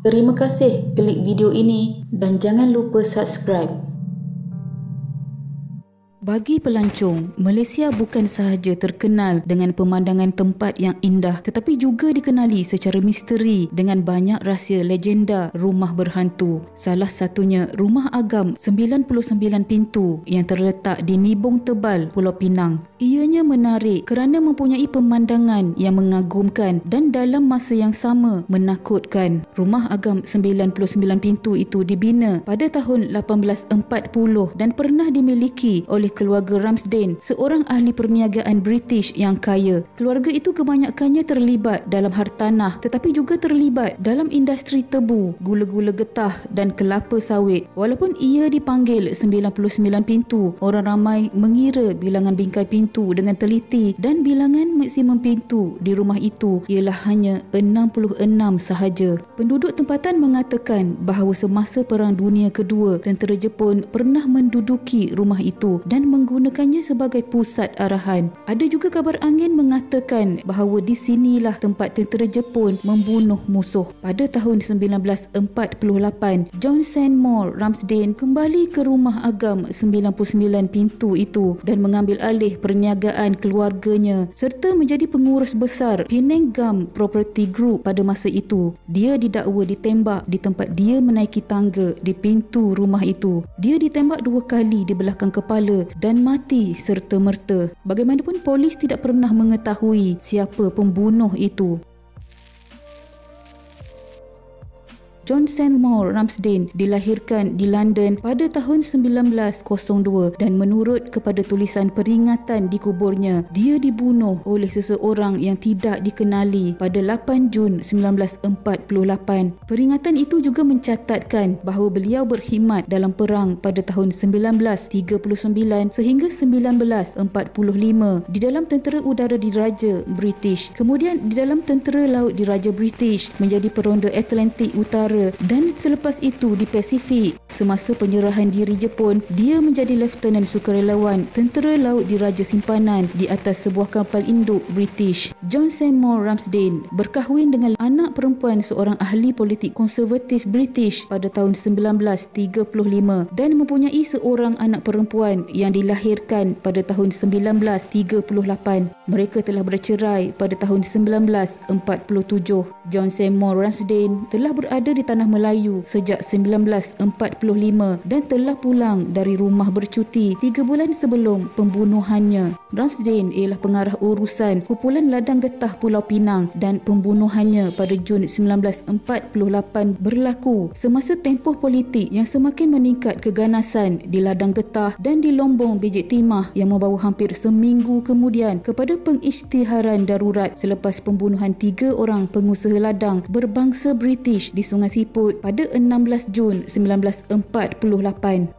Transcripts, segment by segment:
Terima kasih klik video ini dan jangan lupa subscribe. Bagi pelancong, Malaysia bukan sahaja terkenal dengan pemandangan tempat yang indah tetapi juga dikenali secara misteri dengan banyak rahsia legenda rumah berhantu. Salah satunya Rumah Agam 99 Pintu yang terletak di Nibong Tebal, Pulau Pinang. Ianya menarik kerana mempunyai pemandangan yang mengagumkan dan dalam masa yang sama menakutkan. Rumah Agam 99 Pintu itu dibina pada tahun 1840 dan pernah dimiliki oleh keluarga Ramsden, seorang ahli perniagaan British yang kaya. Keluarga itu kebanyakannya terlibat dalam hartanah tetapi juga terlibat dalam industri tebu, gula-gula getah dan kelapa sawit. Walaupun ia dipanggil 99 pintu, orang ramai mengira bilangan bingkai pintu dengan teliti dan bilangan maksimum pintu di rumah itu ialah hanya 66 sahaja. Penduduk tempatan mengatakan bahawa semasa Perang Dunia Kedua, tentera Jepun pernah menduduki rumah itu dan menggunakannya sebagai pusat arahan. Ada juga kabar angin mengatakan bahawa di sinilah tempat tentera Jepun membunuh musuh. Pada tahun 1948, John Seymour Ramsden kembali ke Rumah Agam 99 Pintu itu dan mengambil alih perniagaan keluarganya serta menjadi pengurus besar Penang Gum Property Group pada masa itu. Dia didakwa ditembak di tempat dia menaiki tangga di pintu rumah itu. Dia ditembak 2 kali di belakang kepala dan mati serta-merta. Bagaimanapun, polis tidak pernah mengetahui siapa pembunuh itu. John Seymour Ramsden dilahirkan di London pada tahun 1902 dan menurut kepada tulisan peringatan di kuburnya, dia dibunuh oleh seseorang yang tidak dikenali pada 8 Jun 1948. Peringatan itu juga mencatatkan bahawa beliau berkhidmat dalam perang pada tahun 1939 sehingga 1945 di dalam tentera udara diraja British, kemudian di dalam tentera laut diraja British, menjadi peronda Atlantik Utara dan selepas itu di Pasifik. Semasa penyerahan diri Jepun, dia menjadi Lieutenant Sukarelawan Tentera Laut Diraja Simpanan di atas sebuah kapal induk British. John Seymour Ramsden berkahwin dengan anak perempuan seorang ahli politik konservatif British pada tahun 1935 dan mempunyai seorang anak perempuan yang dilahirkan pada tahun 1938. Mereka telah bercerai pada tahun 1947. John Seymour Ramsden telah berada di Tanah Melayu sejak 1945 dan telah pulang dari rumah bercuti 3 bulan sebelum pembunuhannya. Ramsden ialah pengarah urusan kumpulan ladang getah Pulau Pinang dan pembunuhannya pada Jun 1948 berlaku semasa tempoh politik yang semakin meningkat keganasan di ladang getah dan di Lombong Bejik Timah yang membawa hampir seminggu kemudian kepada pengisytiharan darurat selepas pembunuhan 3 orang pengusaha ladang berbangsa British di Sungai Siput pada 16 Jun 1948.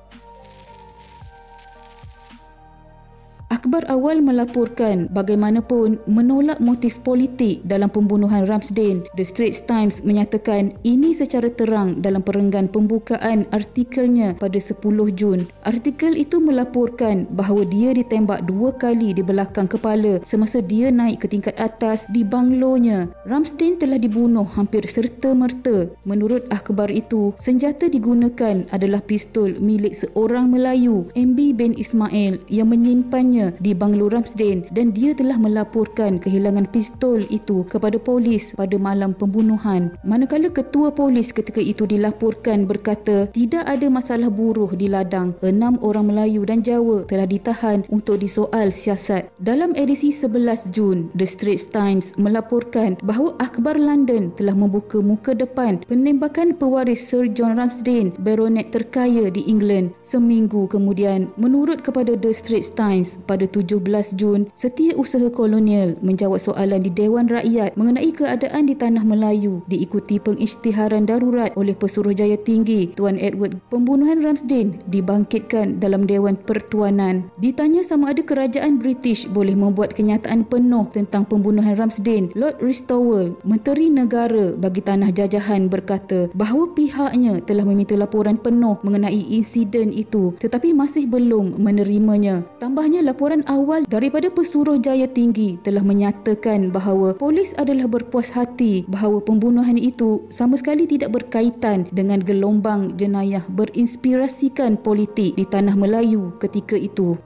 Akhbar awal melaporkan bagaimanapun menolak motif politik dalam pembunuhan Ramsden. The Straits Times menyatakan ini secara terang dalam perenggan pembukaan artikelnya pada 10 Jun. Artikel itu melaporkan bahawa dia ditembak 2 kali di belakang kepala semasa dia naik ke tingkat atas di banglonya. Ramsden telah dibunuh hampir serta-merta. Menurut akhbar itu, senjata digunakan adalah pistol milik seorang Melayu, MB bin Ismail, yang menyimpannya di banglo Ramsden dan dia telah melaporkan kehilangan pistol itu kepada polis pada malam pembunuhan. Manakala ketua polis ketika itu dilaporkan berkata tidak ada masalah buruh di ladang. 6 orang Melayu dan Jawa telah ditahan untuk disoal siasat. Dalam edisi 11 Jun, The Straits Times melaporkan bahawa akhbar London telah membuka muka depan penembakan pewaris Sir John Ramsden, baronet terkaya di England. Seminggu kemudian, menurut kepada The Straits Times, pada 17 Jun, Setiausaha Kolonial menjawab soalan di Dewan Rakyat mengenai keadaan di Tanah Melayu diikuti pengisytiharan darurat oleh Pesuruhjaya Tinggi Tuan Edward. Pembunuhan Ramsden dibangkitkan dalam Dewan Pertuanan. Ditanya sama ada kerajaan British boleh membuat kenyataan penuh tentang pembunuhan Ramsden, Lord Ristowel, Menteri Negara bagi Tanah Jajahan, berkata bahawa pihaknya telah meminta laporan penuh mengenai insiden itu tetapi masih belum menerimanya. Tambahnya, laporan laporan awal daripada Pesuruhjaya Tinggi telah menyatakan bahawa polis adalah berpuas hati bahawa pembunuhan itu sama sekali tidak berkaitan dengan gelombang jenayah berinspirasikan politik di tanah Melayu ketika itu.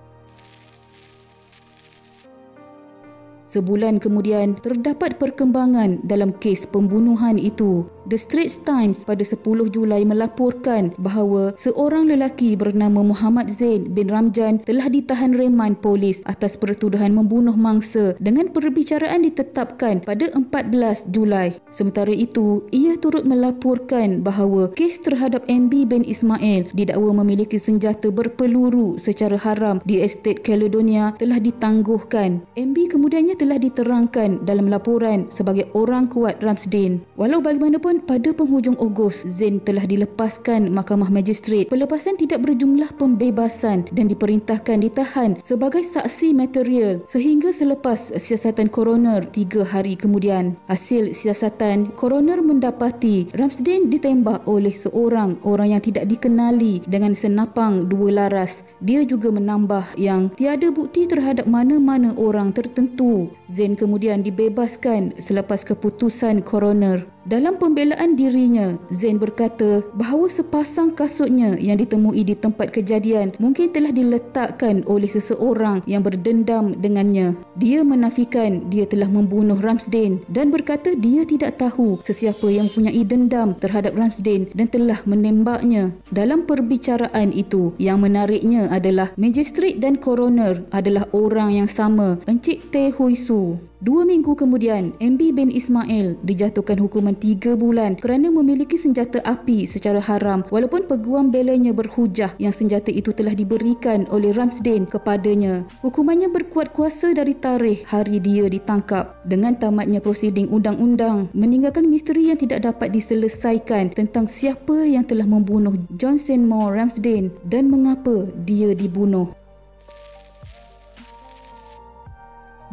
Sebulan kemudian, terdapat perkembangan dalam kes pembunuhan itu. The Straits Times pada 10 Julai melaporkan bahawa seorang lelaki bernama Muhammad Zain bin Ramjan telah ditahan reman polis atas pertuduhan membunuh mangsa dengan perbicaraan ditetapkan pada 14 Julai. Sementara itu, ia turut melaporkan bahawa kes terhadap MB bin Ismail didakwa memiliki senjata berpeluru secara haram di estate Caledonia telah ditangguhkan. MB kemudiannya telah diterangkan dalam laporan sebagai orang kuat Ramsden. Walau bagaimanapun, pada penghujung Ogos, Zain telah dilepaskan Mahkamah Magistrate. Pelepasan tidak berjumlah pembebasan dan diperintahkan ditahan sebagai saksi material sehingga selepas siasatan koroner 3 hari kemudian. Hasil siasatan, koroner mendapati Ramsden ditembak oleh seorang orang yang tidak dikenali dengan senapang 2 laras. Dia juga menambah yang tiada bukti terhadap mana-mana orang tertentu. Zain kemudian dibebaskan selepas keputusan koroner. Dalam pembelaan dirinya, Zain berkata bahawa sepasang kasutnya yang ditemui di tempat kejadian mungkin telah diletakkan oleh seseorang yang berdendam dengannya. Dia menafikan dia telah membunuh Ramsden dan berkata dia tidak tahu sesiapa yang mempunyai dendam terhadap Ramsden dan telah menembaknya. Dalam perbicaraan itu, yang menariknya adalah Magistrate dan Koroner adalah orang yang sama, Encik Teh Hui Su. 2 minggu kemudian, MB bin Ismail dijatuhkan hukuman 3 bulan kerana memiliki senjata api secara haram walaupun peguam belanya berhujah yang senjata itu telah diberikan oleh Ramsden kepadanya. Hukumannya berkuat kuasa dari tarikh hari dia ditangkap. Dengan tamatnya prosiding undang-undang, meninggalkan misteri yang tidak dapat diselesaikan tentang siapa yang telah membunuh John Seymour Ramsden dan mengapa dia dibunuh.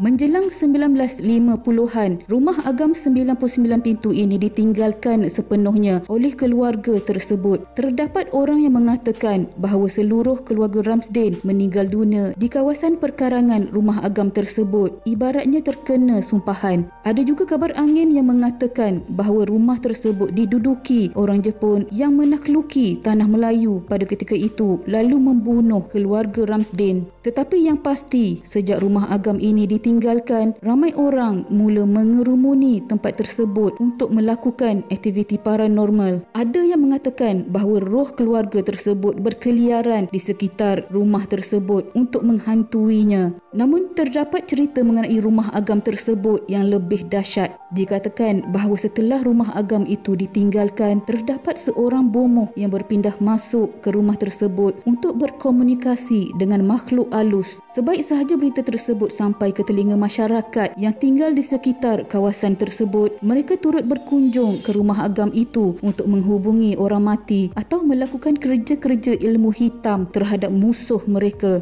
Menjelang 1950-an, rumah agam 99 pintu ini ditinggalkan sepenuhnya oleh keluarga tersebut. Terdapat orang yang mengatakan bahawa seluruh keluarga Ramsden meninggal dunia di kawasan perkarangan rumah agam tersebut, ibaratnya terkena sumpahan. Ada juga kabar angin yang mengatakan bahawa rumah tersebut diduduki orang Jepun yang menakluki tanah Melayu pada ketika itu lalu membunuh keluarga Ramsden. Tetapi yang pasti, sejak rumah agam ini ditinggalkan, ramai orang mula mengerumuni tempat tersebut untuk melakukan aktiviti paranormal. Ada yang mengatakan bahawa roh keluarga tersebut berkeliaran di sekitar rumah tersebut untuk menghantuinya. Namun terdapat cerita mengenai rumah agam tersebut yang lebih dahsyat. Dikatakan bahawa setelah rumah agam itu ditinggalkan, terdapat seorang bomoh yang berpindah masuk ke rumah tersebut untuk berkomunikasi dengan makhluk halus. Sebaik sahaja berita tersebut sampai ke telinga masyarakat yang tinggal di sekitar kawasan tersebut, mereka turut berkunjung ke rumah agam itu untuk menghubungi orang mati atau melakukan kerja-kerja ilmu hitam terhadap musuh mereka.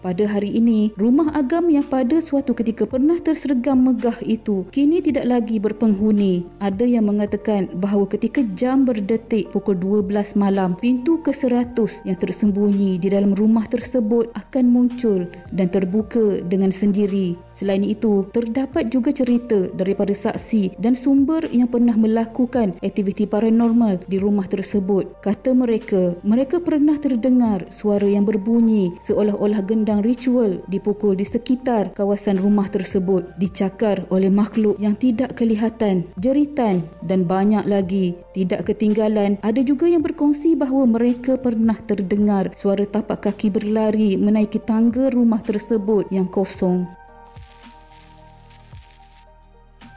Pada hari ini, rumah agam yang pada suatu ketika pernah tersergam megah itu kini tidak lagi berpenghuni. Ada yang mengatakan bahawa ketika jam berdetik pukul 12 malam, pintu ke-100 yang tersembunyi di dalam rumah tersebut akan muncul dan terbuka dengan sendiri. Selain itu, terdapat juga cerita daripada saksi dan sumber yang pernah melakukan aktiviti paranormal di rumah tersebut. Kata mereka pernah terdengar suara yang berbunyi seolah-olah gendang ritual dipukul di sekitar kawasan rumah tersebut, dicakar oleh makhluk yang tidak kelihatan, jeritan dan banyak lagi. Tidak ketinggalan, ada juga yang berkongsi bahawa mereka pernah terdengar suara tapak kaki berlari menaiki tangga rumah tersebut yang kosong.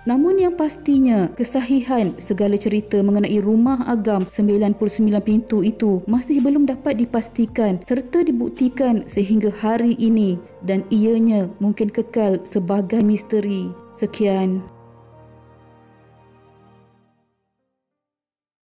Namun yang pastinya, kesahihan segala cerita mengenai rumah agam 99 pintu itu masih belum dapat dipastikan serta dibuktikan sehingga hari ini dan ianya mungkin kekal sebagai misteri. Sekian.